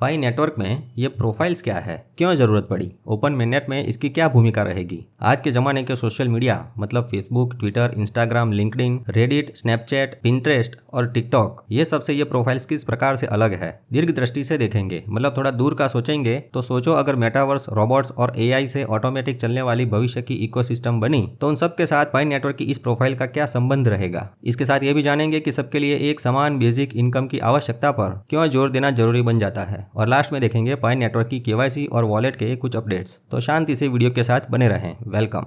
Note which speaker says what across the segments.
Speaker 1: पाई network में ये profiles क्या है, क्यों जरूरत पड़ी, ओपन mainnet में इसकी क्या भूमिका रहेगी। आज के जमाने के सोशल मीडिया मतलब Facebook, Twitter, Instagram, LinkedIn, Reddit, Snapchat, Pinterest और टिकटॉक, ये सबसे ये प्रोफाइल्स किस प्रकार से अलग है। दीर्घ दृष्टि से देखेंगे, मतलब थोड़ा दूर का सोचेंगे तो सोचो अगर मेटावर्स, रोबोट्स और एआई से ऑटोमेटिक चलने वाली भविष्य की इकोसिस्टम बनी तो उन सब के साथ पाई नेटवर्क की इस प्रोफाइल का क्या संबंध रहेगा। इसके साथ ये भी जानेंगे कि सबके लिए एक समान बेसिक इनकम की आवश्यकता पर क्यों जोर देना जरूरी बन जाता है। और लास्ट में देखेंगे पाई नेटवर्क की केवाईसी और वॉलेट के कुछ अपडेट्स। तो शांति से वीडियो के साथ बने रहें। वेलकम।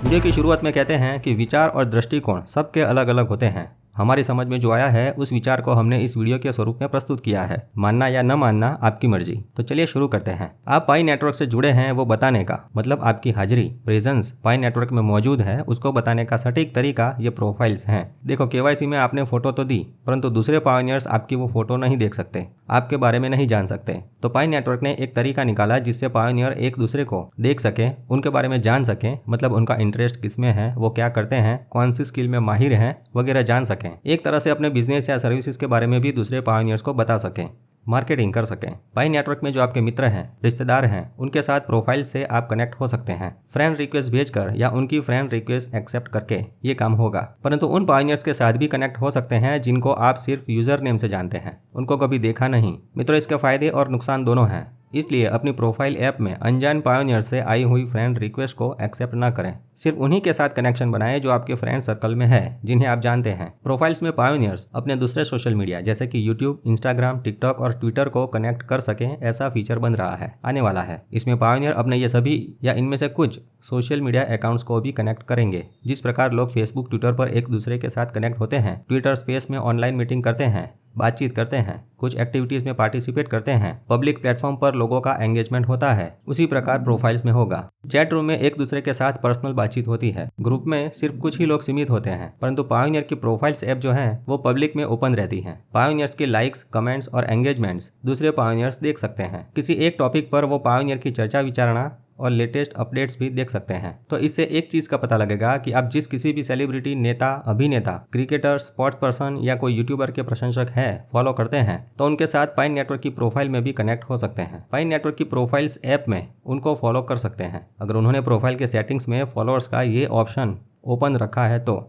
Speaker 1: वीडियो की शुरुआत में कहते हैं कि विचार और दृष्टिकोण सबके अलग अलग होते हैं। हमारी समझ में जो आया है उस विचार को हमने इस वीडियो के स्वरूप में प्रस्तुत किया है। मानना या न मानना आपकी मर्जी। तो चलिए शुरू करते हैं। आप पाई नेटवर्क से जुड़े हैं वो बताने का मतलब आपकी हाजिरी, प्रेजेंस पाई नेटवर्क में मौजूद है उसको बताने का सटीक तरीका ये प्रोफाइल्स हैं। देखो, केवाईसी में आपने फोटो तो दी परंतु दूसरे पायोनियर्स आपकी वो फोटो नहीं देख सकते, आपके बारे में नहीं जान सकते। तो पाई नेटवर्क ने एक तरीका निकाला जिससे पायोनियर एक दूसरे को देख सके, उनके बारे में जान सके, मतलब उनका इंटरेस्ट किसमें है, वो क्या करते हैं, कौन सी स्किल में माहिर हैं वगैरह जान सके। एक तरह से अपने बिजनेस या सर्विसेज के बारे में भी दूसरे पायोनियर्स को बता सकें, मार्केटिंग कर सकें। पाई नेटवर्क में जो आपके मित्र हैं, रिश्तेदार हैं, उनके साथ प्रोफाइल से आप कनेक्ट हो सकते हैं। फ्रेंड रिक्वेस्ट भेजकर या उनकी फ्रेंड रिक्वेस्ट एक्सेप्ट करके ये काम होगा। परंतु उन पायोनियर्स के साथ भी कनेक्ट हो सकते हैं जिनको आप सिर्फ यूजर नेम से जानते हैं, उनको कभी देखा नहीं। मित्रों, इसके फायदे और नुकसान दोनों हैं, इसलिए अपनी प्रोफाइल ऐप में अनजान पायोनियर से आई हुई फ्रेंड रिक्वेस्ट को एक्सेप्ट ना करें। सिर्फ उन्हीं के साथ कनेक्शन बनाएं जो आपके फ्रेंड सर्कल में है, जिन्हें आप जानते हैं। प्रोफाइल्स में पायोनियर्स अपने दूसरे सोशल मीडिया जैसे कि यूट्यूब, इंस्टाग्राम, टिकटॉक और ट्विटर को कनेक्ट कर सकें, ऐसा फीचर बन रहा है, आने वाला है। इसमें पायोनियर अपने ये सभी या इनमें से कुछ सोशल मीडिया अकाउंट्स को भी कनेक्ट करेंगे। जिस प्रकार लोग फेसबुक, ट्विटर पर एक दूसरे के साथ कनेक्ट होते हैं, ट्विटर स्पेस में ऑनलाइन मीटिंग करते हैं, बातचीत करते हैं, कुछ एक्टिविटीज में पार्टिसिपेट करते हैं, पब्लिक प्लेटफॉर्म पर लोगों का एंगेजमेंट होता है, उसी प्रकार प्रोफाइल्स में होगा। चैट रूम में एक दूसरे के साथ पर्सनल बातचीत होती है, ग्रुप में सिर्फ कुछ ही लोग सीमित होते हैं। परंतु पायोनियर की प्रोफाइल्स ऐप जो है वो पब्लिक में ओपन रहती है। पायोनियर्स के लाइक्स, कमेंट्स और एंगेजमेंट्स दूसरे पायोनियर्स देख सकते हैं। किसी एक टॉपिक पर वो पायोनियर की चर्चा विचारणा और लेटेस्ट अपडेट्स भी देख सकते हैं। तो इससे एक चीज का पता लगेगा कि आप जिस किसी भी सेलिब्रिटी, नेता, अभिनेता, क्रिकेटर, स्पोर्ट्स पर्सन या कोई यूट्यूबर के प्रशंसक है फॉलो करते हैं तो उनके साथ पाई नेटवर्क की प्रोफाइल में भी कनेक्ट हो सकते हैं। पाई नेटवर्क की प्रोफाइल्स ऐप में उनको फॉलो कर सकते हैं अगर उन्होंने प्रोफाइल के सेटिंग्स में फॉलोअर्स का ये ऑप्शन ओपन रखा है। तो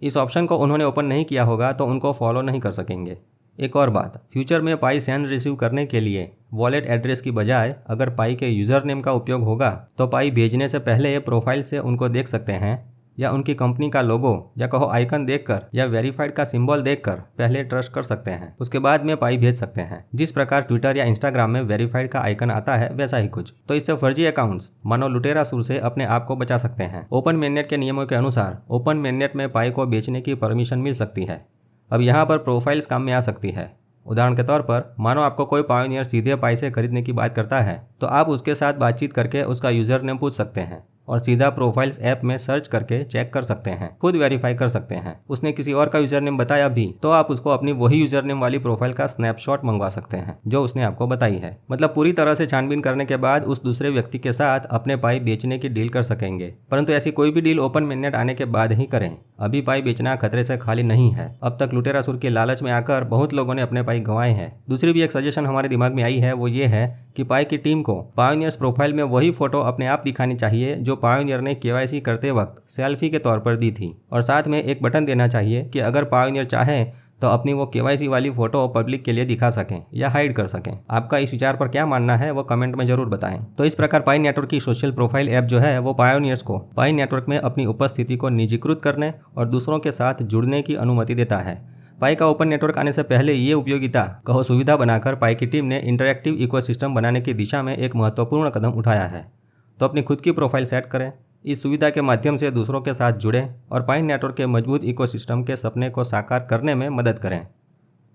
Speaker 1: इस ऑप्शन को उन्होंने ओपन नहीं किया होगा तो उनको फॉलो नहीं कर सकेंगे। एक और बात, फ्यूचर में पाई सेंड रिसीव करने के लिए वॉलेट एड्रेस की बजाय अगर पाई के यूजर नेम का उपयोग होगा तो पाई भेजने से पहले प्रोफाइल से उनको देख सकते हैं या उनकी कंपनी का लोगो या कहो आइकन देखकर या वेरीफाइड का सिंबल देखकर पहले ट्रस्ट कर सकते हैं, उसके बाद में पाई भेज सकते हैं। जिस प्रकार ट्विटर या इंस्टाग्राम में वेरीफाइड का आइकन आता है वैसा ही कुछ। तो इससे फर्जी अकाउंट्स मानो लुटेरा सुर से अपने आप को बचा सकते हैं। ओपन mainnet के नियमों के अनुसार ओपन mainnet में पाई को बेचने की परमिशन मिल सकती है। अब यहाँ पर प्रोफाइल्स काम में आ सकती है। उदाहरण के तौर पर मानो आपको कोई पायोनियर सीधे पाई से खरीदने की बात करता है तो आप उसके साथ बातचीत करके उसका यूजर नेम पूछ सकते हैं और सीधा प्रोफाइल्स ऐप में सर्च करके चेक कर सकते हैं, खुद वेरीफाई कर सकते हैं। उसने किसी और का यूजर नेम बताया भी तो आप उसको अपनी वही यूजर नेम वाली प्रोफाइल का स्नैपशॉट मंगवा सकते हैं जो उसने आपको बताई है। मतलब पूरी तरह से छानबीन करने के बाद उस दूसरे व्यक्ति के साथ अपने पाई बेचने की डील कर सकेंगे। परंतु ऐसी कोई भी डील ओपन mainnet आने के बाद ही करें। अभी पाई बेचना खतरे से खाली नहीं है। अब तक लुटेरा सुर के लालच में आकर बहुत लोगों ने अपने पाई गंवाए हैं। दूसरी भी एक सजेशन हमारे दिमाग में आई है, वो ये है कि पाई की टीम को पायोनियर्स प्रोफाइल में वही फोटो अपने आप दिखानी चाहिए जो पायोनियर ने केवाईसी करते वक्त सेल्फी के तौर पर दी थी। और साथ में एक बटन देना चाहिए कि अगर पायोनियर चाहे तो अपनी वो केवाईसी वाली फोटो पब्लिक के लिए दिखा सकें या हाइड कर सकें। आपका इस विचार पर क्या मानना है वो कमेंट में जरूर बताएं। तो इस प्रकार पाई नेटवर्क की सोशल प्रोफाइल ऐप जो है वो पायोनियर्स को पाई नेटवर्क में अपनी उपस्थिति को निजीकृत करने और दूसरों के साथ जुड़ने की अनुमति देता है। पाई का ओपन नेटवर्क आने से पहले ये उपयोगिता कहो सुविधा बनाकर पाई की टीम ने इंटरैक्टिव इकोसिस्टम बनाने की दिशा में एक महत्वपूर्ण कदम उठाया है। तो अपनी खुद की प्रोफाइल सेट करें, इस सुविधा के माध्यम से दूसरों के साथ जुड़ें और पाई नेटवर्क के मजबूत इकोसिस्टम के सपने को साकार करने में मदद करें।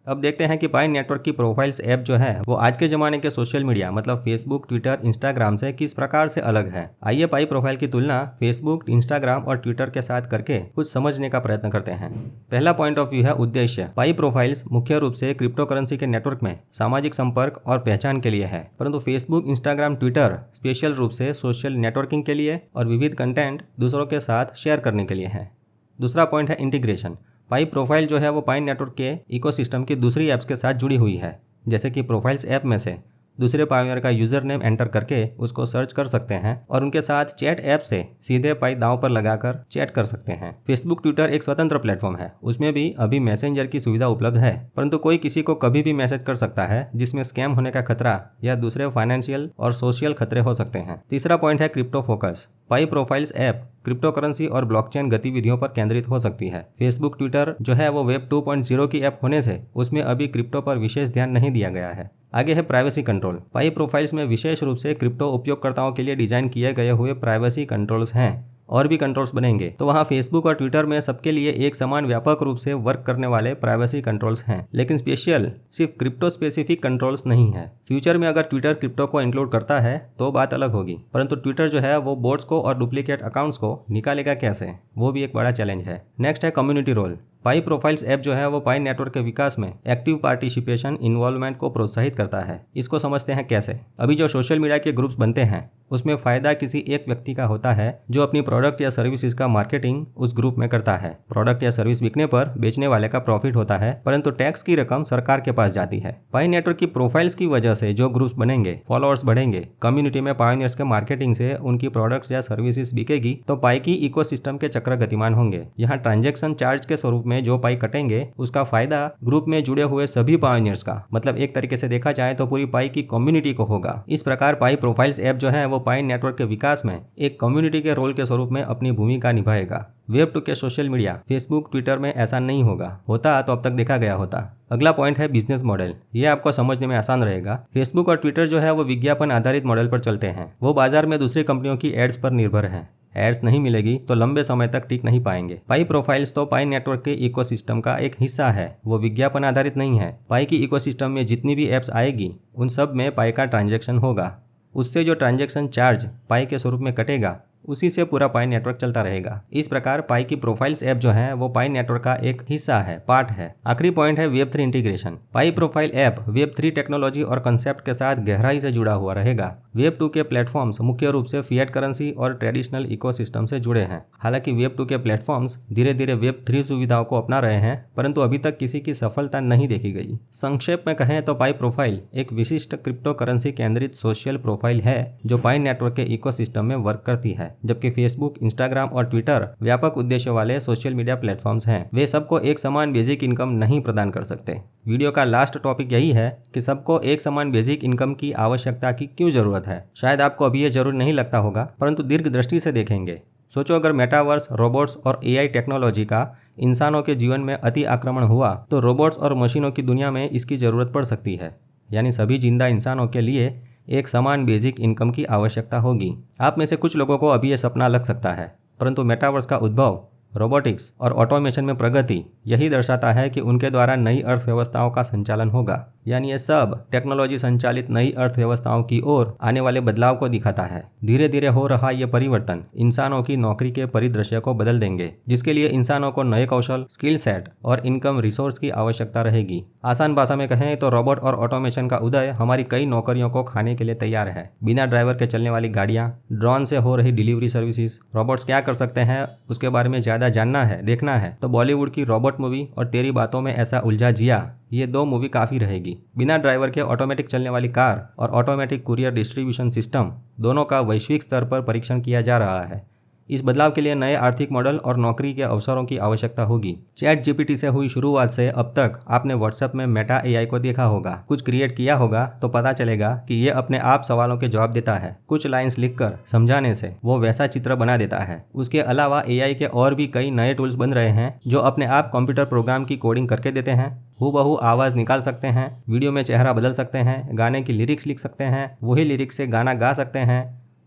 Speaker 1: अब देखते हैं कि पाई नेटवर्क की प्रोफाइल्स ऐप जो है वो आज के ज़माने के सोशल मीडिया मतलब फेसबुक, ट्विटर, इंस्टाग्राम से किस प्रकार से अलग है। आइए पाई प्रोफाइल की तुलना फेसबुक, इंस्टाग्राम और ट्विटर के साथ करके कुछ समझने का प्रयत्न करते हैं। पहला पॉइंट ऑफ व्यू है उद्देश्य। पाई प्रोफाइल्स मुख्य रूप से क्रिप्टो करेंसी के नेटवर्क में सामाजिक संपर्क और पहचान के लिए है, परंतु फेसबुक, इंस्टाग्राम, ट्विटर स्पेशल रूप से सोशल नेटवर्किंग के लिए और विविध कंटेंट दूसरों के साथ शेयर करने के लिए है। दूसरा पॉइंट है इंटीग्रेशन। पाई प्रोफाइल जो है वो पाई नेटवर्क के इकोसिस्टम की दूसरी ऐप्स के साथ जुड़ी हुई है। जैसे कि प्रोफाइल्स ऐप में से दूसरे पायोनियर का यूजर नेम एंटर करके उसको सर्च कर सकते हैं और उनके साथ चैट ऐप से सीधे पाई दांव पर लगाकर चैट कर सकते हैं। फेसबुक ट्विटर एक स्वतंत्र प्लेटफॉर्म है, उसमें भी अभी मैसेंजर की सुविधा उपलब्ध है, परंतु कोई किसी को कभी भी मैसेज कर सकता है जिसमें स्कैम होने का खतरा या दूसरे फाइनेंशियल और सोशल खतरे हो सकते हैं। तीसरा पॉइंट है क्रिप्टो फोकस। पाई प्रोफाइल्स ऐप क्रिप्टो करेंसी और ब्लॉकचेन गतिविधियों पर केंद्रित हो सकती है। फेसबुक ट्विटर जो है वो वेब 2.0 की ऐप होने से उसमें अभी क्रिप्टो पर विशेष ध्यान नहीं दिया गया है। आगे है प्राइवेसी कंट्रोल। पाई प्रोफाइल्स में विशेष रूप से क्रिप्टो उपयोगकर्ताओं के लिए डिजाइन किए गए हुए प्राइवेसी कंट्रोल्स हैं। और भी कंट्रोल्स बनेंगे तो वहाँ फेसबुक और ट्विटर में सबके लिए एक समान व्यापक रूप से वर्क करने वाले प्राइवेसी कंट्रोल्स हैं, लेकिन स्पेशल सिर्फ क्रिप्टो स्पेसिफिक कंट्रोल्स नहीं है। फ्यूचर में अगर ट्विटर क्रिप्टो को इंक्लूड करता है तो बात अलग होगी, परंतु ट्विटर जो है वो बोट्स को और डुप्लीकेट अकाउंट्स को निकालेगा कैसे, वो भी एक बड़ा चैलेंज है। नेक्स्ट है कम्युनिटी रोल। पाई प्रोफाइल्स ऐप जो है वो पाई नेटवर्क के विकास में एक्टिव पार्टिसिपेशन इन्वॉल्वमेंट को प्रोत्साहित करता है। इसको समझते हैं कैसे। अभी जो सोशल मीडिया के ग्रुप्स बनते हैं उसमें फायदा किसी एक व्यक्ति का होता है जो अपनी प्रोडक्ट या सर्विसेज का मार्केटिंग उस ग्रुप में करता है। प्रोडक्ट या सर्विस बिकने पर बेचने वाले का प्रॉफिट होता है, परंतु टैक्स की रकम सरकार के पास जाती है। पाई नेटवर्क की प्रोफाइल्स की वजह से जो ग्रुप्स बनेंगे, फॉलोअर्स बढ़ेंगे, कम्युनिटी में पायोनियर्स के मार्केटिंग से उनकी प्रोडक्ट्स या सर्विसेज बिकेगी तो पाई की इकोसिस्टम के चक्र गतिमान होंगे। यहाँ ट्रांजेक्शन चार्ज के स्वरूप में जो पाई कटेंगे उसका फायदा ग्रुप में जुड़े हुए सभी पायोनियर्स का, मतलब एक तरीके से देखा जाए तो पूरी पाई की कम्युनिटी को होगा। इस प्रकार पाई प्रोफाइल्स ऐप जो है वो पाई नेटवर्क के विकास में एक कम्युनिटी के रोल के स्वरूप में अपनी भूमिका निभाएगा। वेब 2 के सोशल मीडिया फेसबुक ट्विटर में ऐसा नहीं होता तो अब तक देखा गया होता। अगला पॉइंट है बिजनेस मॉडल। ये आपको समझने में आसान रहेगा। फेसबुक और ट्विटर जो है वो विज्ञापन आधारित मॉडल पर चलते हैं। वो बाजार में दूसरी कंपनियों की एड्स पर निर्भर हैं। एड्स नहीं मिलेगी तो लंबे समय तक टिक नहीं पाएंगे। पाई प्रोफाइल्स तो पाई नेटवर्क के इकोसिस्टम का एक हिस्सा है, वो विज्ञापन आधारित नहीं है। पाई की इकोसिस्टम में जितनी भी एप्स आएगी उन सब में पाई का ट्रांजैक्शन होगा। उससे जो ट्रांजैक्शन चार्ज पाई के स्वरूप में कटेगा उसी से पूरा पाई नेटवर्क चलता रहेगा। इस प्रकार पाई की प्रोफाइल्स ऐप जो है वो पाई नेटवर्क का एक हिस्सा है, पार्ट है। आखिरी पॉइंट है वेब 3 इंटीग्रेशन। पाई प्रोफाइल ऐप वेब 3 टेक्नोलॉजी और कंसेप्ट के साथ गहराई से जुड़ा हुआ रहेगा। वेब 2 के प्लेटफॉर्म्स मुख्य रूप से फिएट करेंसी और ट्रेडिशनल इकोसिस्टम से जुड़े हैं। हालांकि वेब 2 के प्लेटफॉर्म्स धीरे धीरे वेब 3 सुविधाओं को अपना रहे हैं, परंतु अभी तक किसी की सफलता नहीं देखी गई। संक्षेप में कहें तो पाई प्रोफाइल एक विशिष्ट क्रिप्टो करेंसी केंद्रित सोशल प्रोफाइल है जो पाई नेटवर्क के इकोसिस्टम में वर्क करती है, जबकि फेसबुक, इंस्टाग्राम और ट्विटर व्यापक उद्देश्य वाले सोशल मीडिया प्लेटफॉर्म्स हैं। वे सबको एक समान बेसिक इनकम नहीं प्रदान कर सकते। वीडियो का लास्ट टॉपिक यही है कि सबको एक समान बेसिक इनकम की आवश्यकता की क्यों जरूरत है। शायद आपको अभी ये जरूर नहीं लगता होगा, परंतु दीर्घ दृष्टि से देखेंगे। सोचो अगर मेटावर्स, रोबोट्स और एआई टेक्नोलॉजी का इंसानों के जीवन में अति आक्रमण हुआ तो रोबोट्स और मशीनों की दुनिया में इसकी जरूरत पड़ सकती है। यानी सभी जिंदा इंसानों के लिए एक समान बेसिक इनकम की आवश्यकता होगी। आप में से कुछ लोगों को अभी ये सपना लग सकता है, परंतु मेटावर्स का उद्भव, रोबोटिक्स और ऑटोमेशन में प्रगति यही दर्शाता है कि उनके द्वारा नई अर्थव्यवस्थाओं का संचालन होगा। यानी ये सब टेक्नोलॉजी संचालित नई अर्थव्यवस्थाओं की ओर आने वाले बदलाव को दिखाता है। धीरे धीरे हो रहा ये परिवर्तन इंसानों की नौकरी के परिदृश्य को बदल देंगे, जिसके लिए इंसानों को नए कौशल, स्किल सेट और इनकम रिसोर्स की आवश्यकता रहेगी। आसान भाषा में कहें तो रोबोट और ऑटोमेशन का उदय हमारी कई नौकरियों को खाने के लिए तैयार है। बिना ड्राइवर के चलने वाली गाड़ियां, ड्रोन से हो रही डिलीवरी सर्विसेज, रोबोट्स क्या कर सकते हैं उसके बारे में ज्यादा जानना है, देखना है तो बॉलीवुड की रोबोट मूवी और तेरी बातों में ऐसा उलझा जिया, ये 2 मूवी काफ़ी रहेगी। बिना ड्राइवर के ऑटोमेटिक चलने वाली कार और ऑटोमेटिक कुरियर डिस्ट्रीब्यूशन सिस्टम दोनों का वैश्विक स्तर पर परीक्षण किया जा रहा है। इस बदलाव के लिए नए आर्थिक मॉडल और नौकरी के अवसरों की आवश्यकता होगी। चैट जीपीटी से हुई शुरुआत से अब तक आपने व्हाट्सएप में मेटा एआई को देखा होगा। कुछ क्रिएट किया होगा तो पता चलेगा कि ये अपने आप सवालों के जवाब देता है। कुछ लाइंस लिखकर समझाने से वो वैसा चित्र बना देता है। उसके अलावा एआई के और भी कई नए टूल्स बन रहे हैं जो अपने आप कंप्यूटर प्रोग्राम की कोडिंग करके देते हैं, हूबहू आवाज़ निकाल सकते हैं, वीडियो में चेहरा बदल सकते हैं, गाने की लिरिक्स लिख सकते हैं, वही लिरिक्स से गाना गा सकते हैं।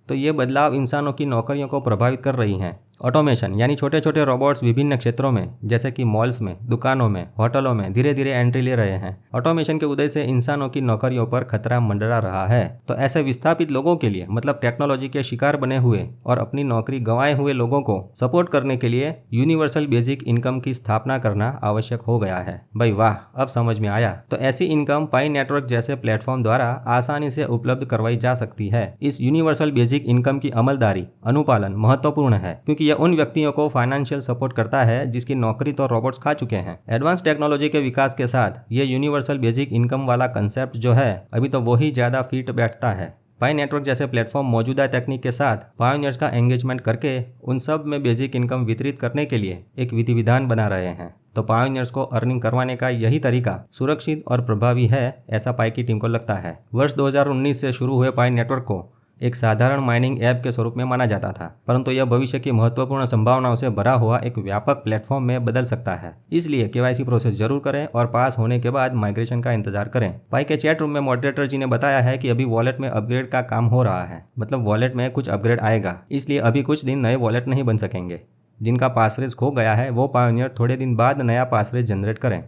Speaker 1: तो ये बदलाव इंसानों की नौकरियों को प्रभावित कर रही हैं। ऑटोमेशन यानी छोटे छोटे रोबोट्स विभिन्न क्षेत्रों में जैसे कि मॉल्स में, दुकानों में, होटलों में धीरे धीरे एंट्री ले रहे हैं। ऑटोमेशन के उदय से इंसानों की नौकरियों पर खतरा मंडरा रहा है। तो ऐसे विस्थापित लोगों के लिए, मतलब टेक्नोलॉजी के शिकार बने हुए और अपनी नौकरी गंवाए हुए लोगों को सपोर्ट करने के लिए यूनिवर्सल बेसिक इनकम की स्थापना करना आवश्यक हो गया है। भाई वाह, अब समझ में आया। तो ऐसी इनकम पाई नेटवर्क जैसे प्लेटफॉर्म द्वारा आसानी से उपलब्ध करवाई जा सकती है। इस यूनिवर्सल बेसिक इनकम की अमलदारी, अनुपालन महत्वपूर्ण है, क्योंकि यह उन व्यक्तियों को फाइनेंशियल सपोर्ट करता है जिसकी नौकरी तो रोबोट्स खा चुके हैं। एडवांस टेक्नोलॉजी के विकास के साथ ये यूनिवर्सल बेसिक इनकम वाला कंसेप्ट जो है अभी तो वही ज़्यादा फिट बैठता है। पाई नेटवर्क जैसे प्लेटफॉर्म मौजूदा तकनीक के साथ पायोनियर्स का एंगेजमेंट करके उन सब में बेसिक इनकम वितरित करने के लिए एक विधि विधान बना रहे हैं। तो पायोनियर्स को अर्निंग करवाने का यही तरीका सुरक्षित और प्रभावी है, ऐसा पाई की टीम को लगता है। वर्ष 2019 से शुरू हुए पाई नेटवर्क को एक साधारण माइनिंग ऐप के स्वरूप में माना जाता था, परंतु यह भविष्य की महत्वपूर्ण संभावनाओं से भरा हुआ एक व्यापक प्लेटफॉर्म में बदल सकता है। इसलिए केवाईसी प्रोसेस जरूर करें और पास होने के बाद माइग्रेशन का इंतजार करें। पाई के चैट रूम में मॉडरेटर जी ने बताया है कि अभी वॉलेट में अपग्रेड का काम हो रहा है, मतलब वॉलेट में कुछ अपग्रेड आएगा, इसलिए अभी कुछ दिन नए वॉलेट नहीं बन सकेंगे। जिनका पासफ्रेज खो गया है वो पायोनियर थोड़े दिन बाद नया पासफ्रेज जनरेट करें।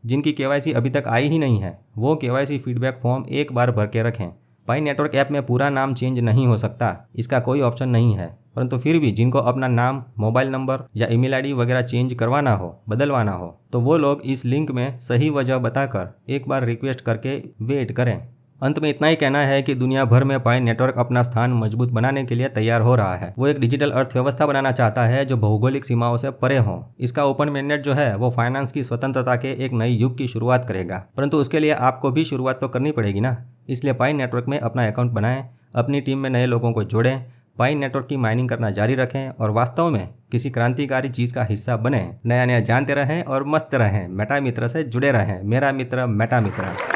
Speaker 1: जिनकी केवाईसी अभी तक आई ही नहीं है वो केवाईसी फीडबैक फॉर्म एक बार भर के रखें। पाई नेटवर्क ऐप में पूरा नाम चेंज नहीं हो सकता, इसका कोई ऑप्शन नहीं है, परंतु फिर भी जिनको अपना नाम, मोबाइल नंबर या ईमेल आईडी वगैरह चेंज करवाना हो, बदलवाना हो, तो वो लोग इस लिंक में सही वजह बताकर एक बार रिक्वेस्ट करके वेट करें। अंत में इतना ही कहना है कि दुनिया भर में पाई नेटवर्क अपना स्थान मजबूत बनाने के लिए तैयार हो रहा है। वो एक डिजिटल अर्थव्यवस्था बनाना चाहता है जो भौगोलिक सीमाओं से परे हो। इसका ओपन मेननेट जो है वो फाइनेंस की स्वतंत्रता के एक नई युग की शुरुआत करेगा, परंतु उसके लिए आपको भी शुरुआत तो करनी पड़ेगी ना। इसलिए पाई नेटवर्क में अपना अकाउंट बनाएं, अपनी टीम में नए लोगों को जोड़ें, पाई नेटवर्क की माइनिंग करना जारी रखें और वास्तव में किसी क्रांतिकारी चीज का हिस्सा बने। नया नया जानते रहें और मस्त रहें। मेटा मित्र से जुड़े रहें। मेरा मित्र मेटा मित्र।